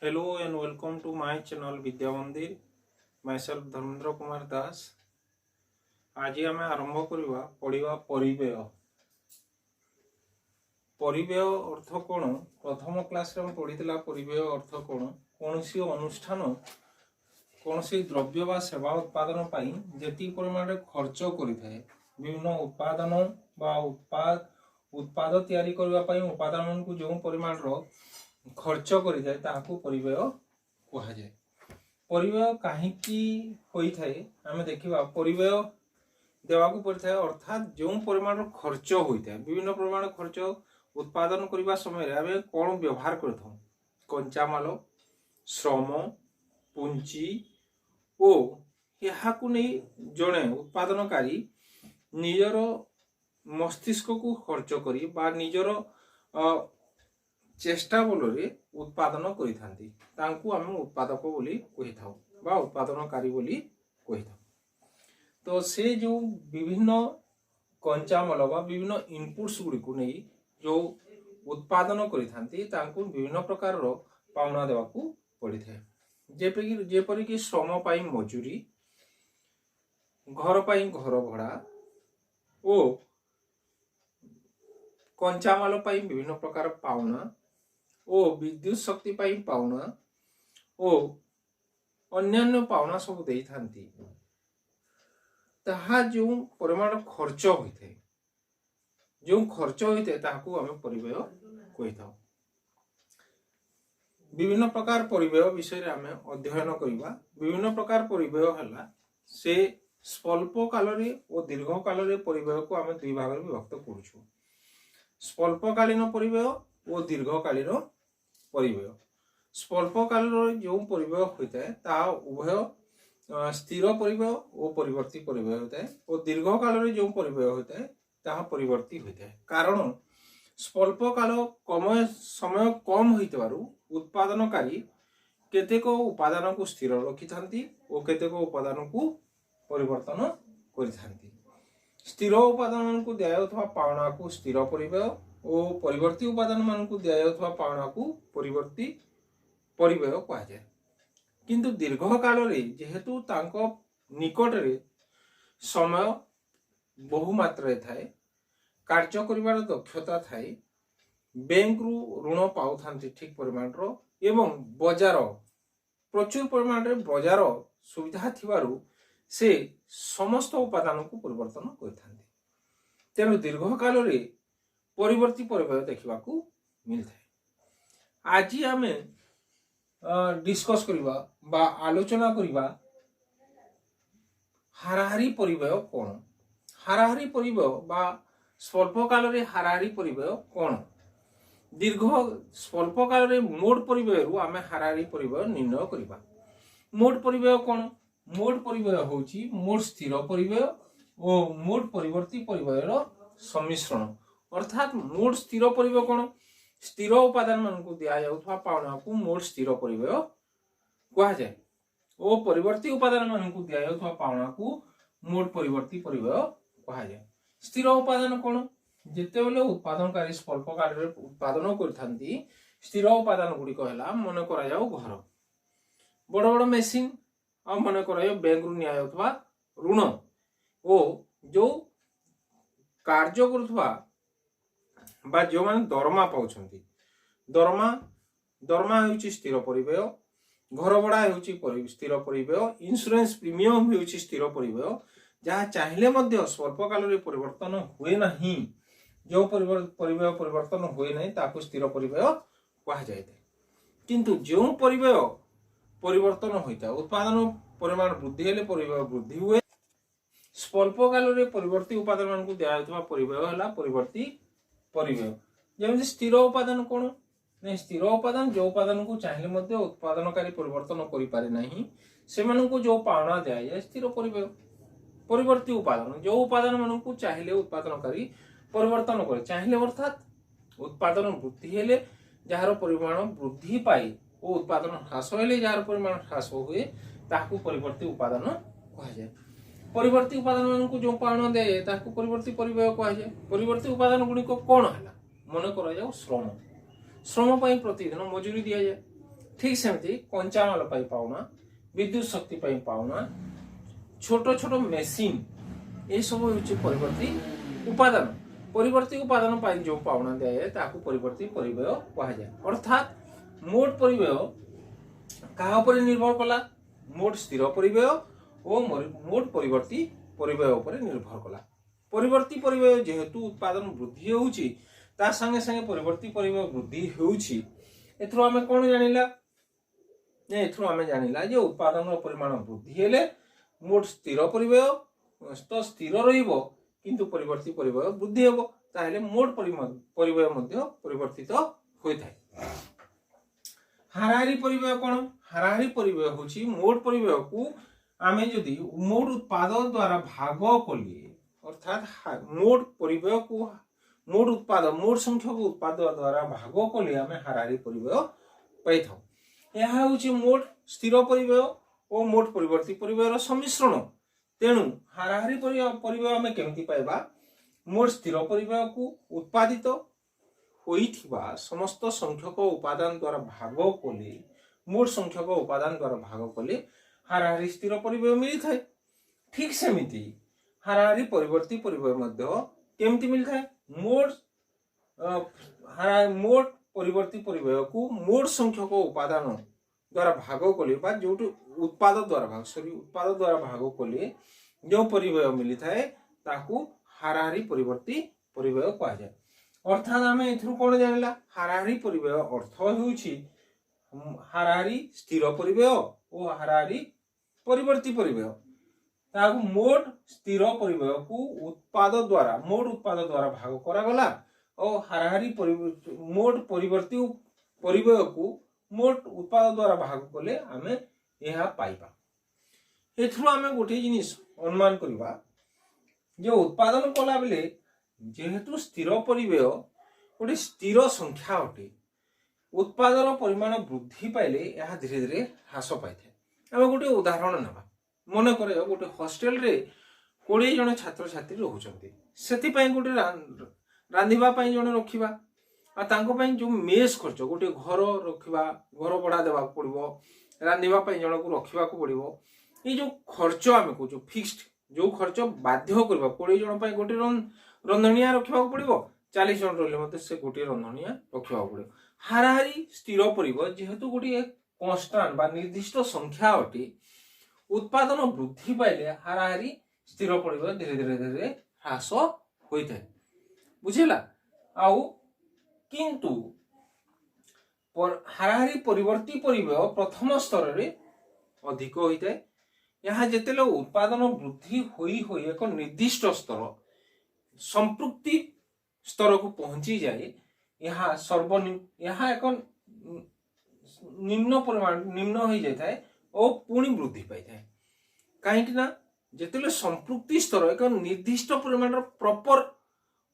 Hello and welcome to my channel Vidya Mandir. Myself Dharmendra Kumar Das. आज आम आरंभ करवा पढ़ा परिव्यय। परिव्यय अर्थ कौन? प्रथम क्लास रे पढ़ीला परिव्यय अर्थ कौन? कौन सी अनुष्ठान कौन सी द्रव्य बा सेवा उत्पादन पाई जेति परिमाण खर्च करिथाय विभिन्न उत्पादन बा उत्पाद तैयारी करबा पाई उपादान को जो परिमाण रो खर्च करिथाय ताहाकू परिव्यय कहा जाय। परिव्यय काहीकि होई थाए आमे देखिबा परिव्यय देवाकू पड़ता है अर्थात जो परिमाण खर्च होता है विभिन्न परिमाण खर्च उत्पादन करने समय आम कौन व्यवहार करथौ कंचामाल श्रम पुंजी ओ याकू नहीं जड़े उत्पादनकारी निजर मस्तिष्क को खर्च करी बा निजर चेष्टा बल उत्पादन करिथांती तांकू आम उत्पादक बोली कहि थाउ बा उत्पादनकारी बोली कहि थाउ। तो से जो विभिन्न कंचामाल बा विभिन्न इनपुट्स गुड़ी को नहीं जो उत्पादन करिथांती तांकू विभिन्न प्रकार रो पावना देवाकू पड़ी थाए। जेपरिक श्रम पाई मजूरी घर पाई घर भड़ा ओ कंचामाल पाई विभिन्न प्रकार पावना ओ विद्युत शक्ति पाई पावना ओ अन्यान्य पावना सब देई थांती ताहा जो परिमाण खर्च होता है जो खर्च होता है ताहाकू आमे परिव्यय कहि थाउ। विभिन्न प्रकार परिव्यय विषय रे आमे अध्ययन करिबा। विभिन्न प्रकार परिव्यय हला से स्वल्प काल रे और दीर्घ काल रे परिव्यय को आमे दुई भाग रे विभक्त करूछु। स्वल्पकालीन परिव्यय और दीर्घकालीन परिव्यय। स्वल्पकाल रे जो परिव्यय होता है ता उभय स्थिर परिव्यय और परिवर्ती परिव्यय होता है और दीर्घ काल रे जो परिव्यय होता है ताहा परिवर्ती होता है। कारण स्वल्प काल समय कम होइतबारु उत्पादनकारी केतेक उपादान को स्थिर रखिथांती और केतेक उपादान को परिवर्तन करिथांती। स्थिर उपादान को दियाउथवा पावना को स्थिर परिव्यय और परिवर्ती उपादान मान को दियाउथवा पावना को परिवर्ती परिव्यय कहा जाए। किंतु दीर्घ काल रे जेहेतु तांको निकट रे समय बहु मात्रा थाए कार्य करिवार दक्षता थाए बैंक रु ऋण पाउथांती ठीक परिमाण रो एवं बाजार प्रचुर परिमाण रे बाजार सुविधा थिबारु से समस्त उपादान को परिवर्तन करथांती। तेणु दीर्घ काल रे परिवर्ती परिव्यय देखिबाकू मिलथाय। आज आमे डिस्कस करिबा बा आलोचना करिबा हाराहारी परिव्यय कोन। हाराहारी परिव्यय बा स्वल्प काल रे हाराहारी परिव्यय कोन। दीर्घ स्वल्प काल रे मोड परिव्यय रु आमे हाराहारी परिव्यय निर्णय करिबा। मोड परिव्यय कोन? मोड परिव्यय होची मोड स्थिर परिव्यय और मोड परिवर्ती परिव्यय रो सम्मिश्रण। अर्थात मोड स्थिर परिव्यय कोन? स्थिर उपादान मान को दिया जाउथवा पावना को मोड स्थिर परिव्यय कहा जाए और परिवर्ती उपादान मान को दिया जाउथवा पावना को मोड परिवर्ती परिव्यय कहा जाए। स्थिर उपादान कोन? जेते बेले उत्पादनकारी स्वल्प काल रे उत्पादन करथांती स्थिर उपादान गुडी कहला मन करा जाउ घर बड़ बड़ मेसिन आ मन करा बैंक रु निया जाउथवा ऋण ओ जो कार्य करथवा बा जो माने दरमा पाउछंती दरमा हेउची स्थिर परिव्यय घर भड़ा हेउची स्थिर परिव्यय इंश्योरेंस प्रीमियम हेउची स्थिर परिव्यय जहाँ चाहिले मध्य स्वल्प काल रे परिवर्तन हुए नहीं जो परिव्यय परिवर्तन हुए नहीं ताकू स्थिर परिव्यय कहा जाए। किंतु जो परिव्यय परिवर्तन होता उत्पादन परिमाण वृद्धि हेले परिव्यय वृद्धि हुए। स्वल्प काल रे परिवर्ती उपादान मान को दिया परिव्यय हला परिवर्ती परिव्यय। जेमि स्थिर उपादान कोन? नहीं स्थिर उपादान जो उपादान को चाहिले मध्य उत्पादनकारी परिवर्तन करि पारे नहीं सेमान को जो पावना दिया जाए स्थिर परिव्यय। परिवर्ती उपादान जो उपादान मान को चाहिले उत्पादनकारी परिवर्तन करे चाहिले अर्थात उत्पादन वृद्धि हेले जार परिमाण वृद्धि पाई और उत्पादन ह्रास हेले जार परिमाण ह्रास हुए ताकू परिवर्ती उपादान कहा जाए। परिवर्ती उपादान मान को जो पावना दिया जाए ताकू परिवर्ती परिव्यय कहा जाए। परिवर्ती उपादान गुडी को कोन हला मन करा जाउ श्रम। श्रम पाई प्रतिदिन मजूरी दिया जाए ठीक सेमती कंचामाल पाउना विद्युत शक्ति पाउना छोट छोट मेसीन ये सब हूँ परिवर्ती उपादान परिवर्ती उपादान पाई जो पाउना दिए ताकू परिवर्ती परिव्यय कहुए अर्थात मोट परिव्यय क्या निर्भर कला मोट स्थिर परिव्यय और मोट परिवर्ती परिव्यय उपर निर्भर कला परिवर्ती परिव्यय जेहेतु उत्पादन वृद्धि होउची ता संगे संगे परिवर्ती परिव्यय वृद्धि होउची एथरो हमें कोन जानिला ने एथरो हमें जानिला जे उत्पादन परिमाण वृद्धि हेले मोट स्थिर परिव्यय तो स्थिर रहिबो किंतु परिवर्ती परिव्यय वृद्धि हेबो ताहेले मोट परिव्यय मध्ये परिवर्तित होइथाय हाराहारी परिव्यय कोन हाराहारी परिव्यय होची मोट परिव्यय को आमे जदि मोट उत्पादन द्वारा भाग कलिए अर्थात मोट परिव्यय को मोट उत्पादन मोट संख्यक उत्पादन द्वारा भाग कले आमे हाराहारी परिव्यय पाई थाउ यह होची मोट स्थिर परिव्यय और मोट परिवर्ती परिव्यय सम्मिश्रण तेणु हाराहारी परिव्यय आमे केमती पाइबा मोट स्थिर परिव्यय को उत्पादित होइथिबा समस्त संख्यक उपादान द्वारा भाग कले मोट संख्यक उपादान द्वारा भाग कले हाराहारी स्थिर परिव्यय मिली थाए ठीक सेमिति हाराहारी परिवर्ती परिव्यय मध्ये केमती मिली थाए मोट मोट परिवर्ती परिव्यय को मोट संख्यक उपादान द्वारा भाग कले बा जो उत्पाद द्वारा भाग कले जो परिव्यय मिली थाए ताकू हाराहारी परिवर्ती परिव्यय कहा जाए अर्थात आमे एथरु कोन जानिला हाराहारी परिव्यय अर्थ होउची हाराहारी स्थिर परिव्यय और हाराहारी परिवर्ती परिव्यय ताकू मोट स्थिर परिव्यय को मोट उत्पाद द्वारा भाग करा गला और हाराहारी मोट परिवर्ती परिव्यय को मोट उत्पाद द्वारा भाग कले आमे यह पाइबा एथरु आमे गोटे जिनिस अनुमान करिबा जे उत्पादन कला बेले जेहेतु स्थिर परिव्यय गोटे स्थिर संख्या अटे उत्पादन परिमाण वृद्धि पाइले यह धीरे धीरे ह्रास पाई आमे गोटे उदाहरण नेबा मन करे गोटे हॉस्टेल रे 20 जन छात्र छात्री रहउचंती सेति पई गोटे रांधिबा पई जने रखिबा आ तांको पई जो मेस खर्च गोटे घर रखिबा घर भड़ा देबा पड़िबो रांधिबा पई जन को रखिबा को पड़िबो ए जो खर्च आमे को जो फिक्स्ड जो खर्च बाध्य करबा 20 जन पई गोटे रंधनिया रखिबा को पड़िबो 40 जन रहले मते से गोटे रंधनिया रखिबा को पड़िबो हाराहारी स्थिर परिव्यय जेहेतु गोटे कांस्टेंट बा निर्दिष्ट संख्या अटे उत्पादन वृद्धि पाइले हाराहारी स्थिर परिव्यय धीरे धीरे धीरे ह्रास होइथाय बुझिला आउ किंतु हाराहारी परिवर्ती परिव्यय प्रथम स्तर रे अधिक होइथाय यहाँ जेतेले उत्पादन वृद्धि होई होई एक निर्दिष्ट स्तर संपृक्ति स्तर को पहुंची जाए यहाँ सर्वनिम्न यहाँ एक निम्न परिमाण निम्न हो जाए और पुणी वृद्धि पाई थाए कहीं ना जेतेले संपृक्ति स्तर एक निर्दिष्ट परिमाण प्रॉपर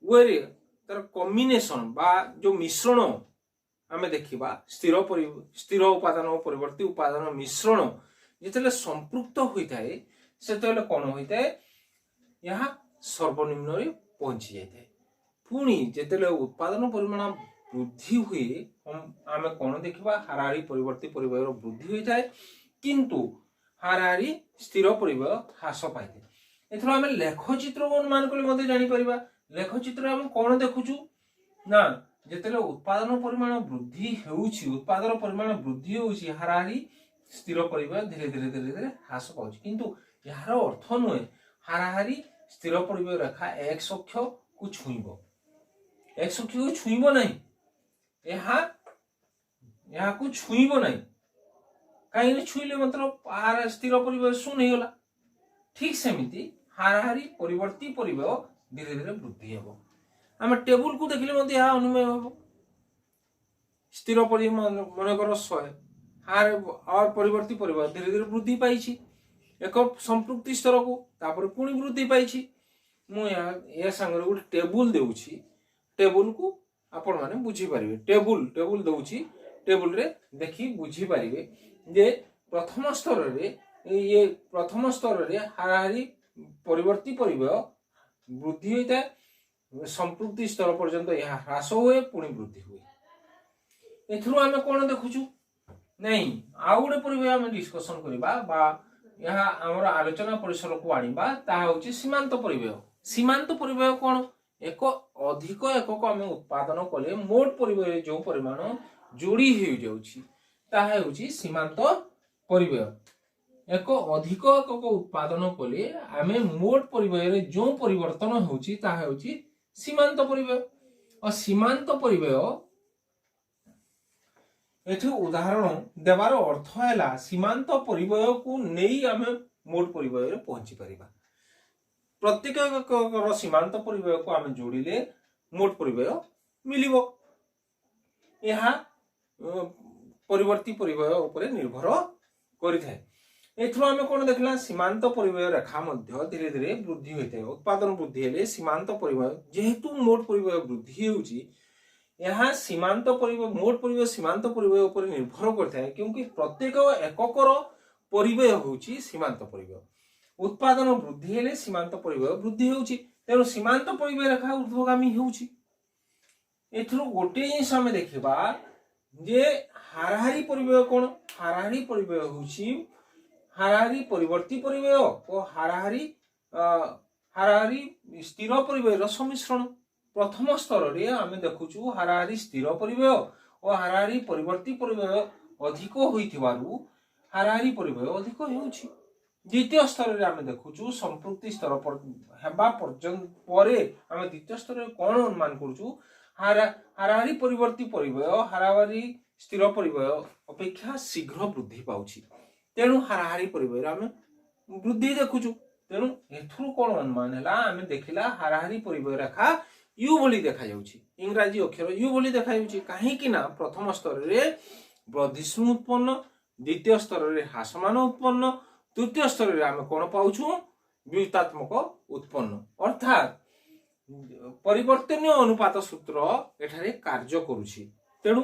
वे रे तार कॉम्बिनेशन बा जो मिश्रण आमे देखिबा स्थिर उपादान और परिवर्ती उपादान मिश्रण जेतेले संपृक्त होइथाए सेतेले कोन होइथाए यहाँ सर्वनिम्न रे पहुंची जाए पुणी जेतेले उत्पादन परिमाण वृद्धि हुए आमे कोन देखिबा हाराहारी परिवर्ती परिव्यय वृद्धि होइथाए किंतु हाराहारी स्थिर परिव्यय ह्रास पाइथाए एथरो आमे लेखचित्र अनुमान कले मध्ये जानि परिबा लेखचित्र आमे कोन देखुछु ना जेतेले उत्पादन परिमाण वृद्धि हेउछि उत्पादन परिमाण वृद्धि हेउछि हाराहारी स्थिर परिव्यय धीरे धीरे धीरे धीरे ह्रास पाउछि किंतु यार अर्थ नुहे हाराहारी स्थिर परिव्यय रेखा x अक्ष को छुईबो x अक्ष को छुईबो नहीं यहाँ को छुईबो नहीं कहीं छुईले मतलब स्थिर परिव्यय शून्य हो गला ठीक सेमिति हाराहारी परिवर्ती परिव्यय धीरे धीरे वृद्धि हेबो आम टेबुल को देखिले मते यहाँ अनुमेय हेबो स्थिर परिव्यय मन कर 100 और परिवर्ती परिव्यय धीरे धीरे वृद्धि पाइछि एक संपृक्ति स्तर को तापर पुणी वृद्धि पाइछि मु या संगे गोटे टेबुल देउछि टेबुल को आपण माने बुझी पारिबे टेबुल दउछि टेबुल रे देखि बुझी पारिबे जे प्रथम स्तर रे हाराहारी परिवर्ती परिव्यय वृद्धि होइता संपृक्ति स्तर पर्यंत यह ह्रास हुए पुणी वृद्धि हुए एथरु आमे कोन देखुछु नहीं आउ गोटे परिबेय आम डिस्कसन करबा बा यह आमर आलोचना परिसर को आनिबा ता होची सीमांत परिबेय। सीमांत परिबेय कोन एक अधिक एकक आम उत्पादन कले मोट परिबेय जो परिमाण जोड़ी हो जाउची ताहा होची सीमांत परिबेय। एक अधिक एकक उत्पादन कले आमे मोट परिबेय रे जो परिवर्तन होची ताहा होची सीमांत परिबेय। और सीमांत परिबेय एठी उदाहरण देवार अर्थ है सीमांत परिबेय को नहीं आम मोट परिबेय रे पहुंची परिबा। प्रत्येक सीमांत परिबेय को आम जोड़िले मोट परिबेय मिलिबो। यह परिवर्ती परिबेय उपरे निर्भर करिथाय। एथरो आम कोन देखला सीमांत परिबेय रेखा मध्य धीरे धीरे वृद्धि होइथाय। उत्पादन वृद्धि हेले सीमांत परिबेय जेहेतु मोट परिबेय वृद्धि होउची यहाँ सीमांत परिबेय मोट परिबेय सीमांत परिबेय उपर निर्भर करता है क्योंकि प्रत्येक एककर परिबेय होउची सीमांत परिबेय। उत्पादन वृद्धि हेले सीमांत परिबेय वृद्धि होउची तेणु सीमांत परिबेय रेखा ऊर्ध्वगामी होउची। एथरो गोटे जिनिस आमे देखिबा जे हाराहारी परिबेय कोन हाराहारी परिबेय होउची हाराहारी परिवर्ती परिबेय और हाराहारी स्थिर परिबेय सम्मिश्रण। प्रथम स्तर रे आमे देखुचु हाराहारी स्थिर परिबेय और हाराहारी परिवर्ती परिबेय अधिक होइथिबारु हाराहारी परिबेय अधिक होउची। द्वितीय स्तर रे आमे देखुचु संपृक्ति स्तर पर हेबा पर्यंत परे आमे द्वितीय स्तर रे कोन अनुमान करूचु हाराहारी परिवर्ती परिबेय हाराहारी स्थिर परिबेय अपेक्षा शीघ्र वृद्धि पाउची तेणु हाराहारी परिबेय आमे वृद्धि देखुचु। तेणु एथुरु कोन अनुमान हैला आमे देखिला हाराहारी परिबेय रेखा यू भली देखा जाउची इंग्राजी अक्षर यू भली देखा जाउची काहे कि ना प्रथम स्तर रे वर्धिष्णु उत्पन्न द्वितीय स्तर रे ह्रासमान उत्पन्न तृतीय स्तर रे आमे कोन पाउछु व्युत्पात्मक उत्पन्न अर्थात परिवर्तनीय अनुपात सूत्र एठारे कार्य करूची। तेणु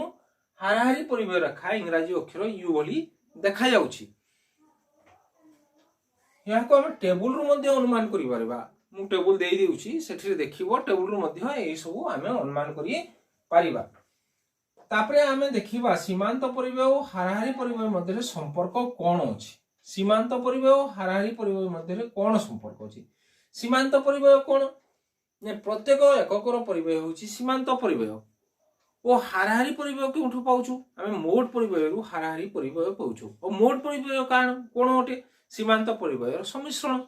हाराहारी परिबेय रेखा इंग्राजी अक्षर यू भली देखा जाउची। यहाँ को हम टेबुल रु मध्ये अनुमान करि परबा। मु टेबुल देई देउची सेठी देखिबो टेबुल रु मध्ये एई सब आमे अनुमान करि परिबा। तापरे आमे देखिबा सीमांत परिबेय और हाराहारी परिबेय मध्ये संपर्क कोन अछि। सीमांत परिबेय और हाराहारी परिबेय मध्ये कोन संपर्क अछि। सीमांत परिबेय कोन ने प्रत्येक एककर परिबेय होछि सीमांत परिबेय और हाराहारी परिबेय केउठु पाउछु आमे मोट परिबेय रु हाराहारी परिबेय पाउछु। और मोट परिबेय कान कोन ओटे सीमांत परिबेय सम्मिश्रण।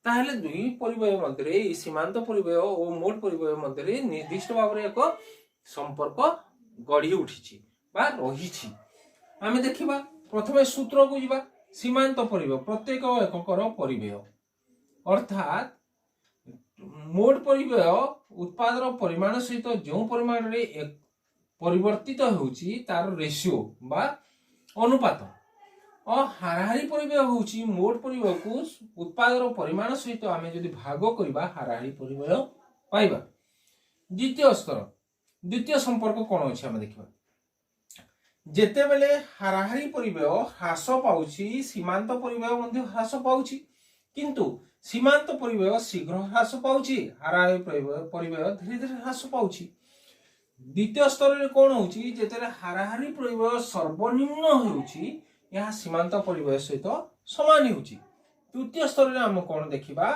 ताहले दुई परिबेय मध्ये सीमांत परिबेय और मोट परिबेय मध्ये निर्दिष्ट भाव एक संपर्क गढ़ी उठिछि बा रहिछि। आमे देखिबा प्रथमे सूत्र को जिबा सीमांत परिबेय प्रत्येक एककर परिबेय अर्थात मोट परिबेय उत्पादन परिमाण सहित जो परिमाण रे एक परिवर्तित होउछि तार रेशियो बा अनुपात और हाराहारी परिबेय होउछि मोट परिबेय को उत्पादन परिमाण सहित आमे जदि भाग करबा हाराहारी परिबेय पाइबा। द्वितीय संपर्क कोन अछि आमे देखिबा जेते बेले हाराहारी परिबेय ह्रास पाउछि सीमांत परिबेय मध्ये ह्रास पाउछि किंतु सीमांत परिबेय शीघ्र ह्रास पाउछि हाराहारी परिबेय धीरे धीरे ह्रास पाउछि। द्वितीय स्तर रे कोन होउछि जेते हाराहारी परिबेय सर्वनिम्न होउछि यह सीमांत परिबेय सहित समान होउछि। तृतीय स्तर रे हम कोन देखिबा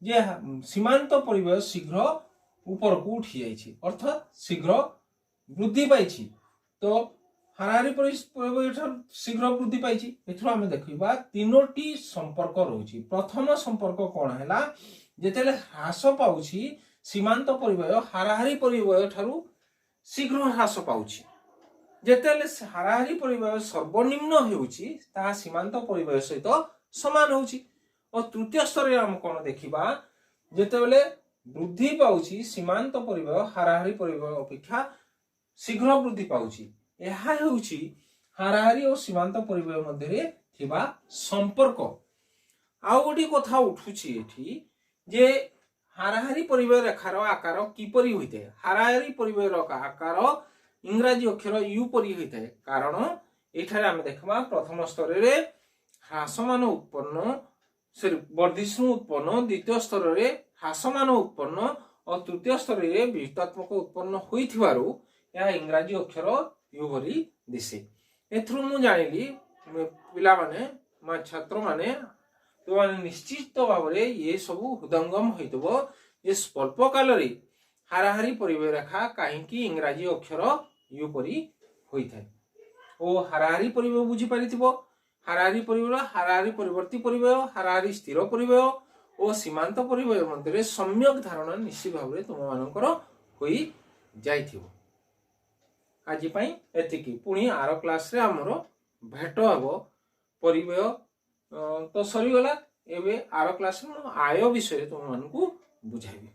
जे सीमांत परिबेय शीघ्र ऊपर को उठी जाइछि अर्थात शीघ्र वृद्धि पाइछि तो हाराहारी परिबेय शीघ्र वृद्धि पाइछि। एथरो हम देखिबा तीनोटी संपर्क रहउछि। प्रथम संपर्क कोन हैला जेतेले ह्रास पाउछि सीमांत परिबेय हाराहारी परिबेय ठारू शीघ्र ह्रास पाउछि। जेतेले हाराहारी परिबेय सर्वनिम्न होउछि ता सीमांत परिबेय सहित समान होउछि। और तृतीय स्तर रे हम कोन देखिबा जेतेले वृद्धि पाउछि सीमांत परिबेय हाराहारी परिबेय अपेक्षा शीघ्र वृद्धि पाउछि। एहा होउछि हाराहारी और सीमांत परिबेय मध्ये थिबा संपर्क। आउ गोटी कथा उठुछि एठी जे हाराहारी परिबेय रेखार आकार किपरि होइते। हाराहारी परिबेय आकार इंग्राजी अक्षर यू परि होइते कारण एठारे आमे देखबा प्रथम स्तर रे ह्रासमान उत्पन्न वर्धिष्णु उत्पन्न द्वितीय स्तर रे ह्रासमान उत्पन्न और तृतीय स्तर रे व्युत्पात्मक उत्पन्न होइथिबारु या इंग्राजी अक्षर यू भली दिसे। एथरू मु जानिली पिला माने छात्र माने तो माने निश्चित भाव में ये सब हृदयंगम होइतबो जे स्वल्प काल रे हाराहारी परिवेश रेखा कहीं इंग्राजी अक्षर यू परी होइथाय ओ हाराहारी परिवेश बुझी पारिथिबो हाराहारी परिवेश हाराहारी परिवर्ती परिवेश हाराहारी स्थिर परिवेश और सीमांत परिवेश मध्य सम्यक धारणा निश्चित भाव में तुम मानकर होई जाइथिबो आज पई एतिकी पुणी आर क्लास रे हमरो भेट हबो परिवेश तो सरीगला एबे आर क्लास में आय विषय तुम मानकू बुझाइबी।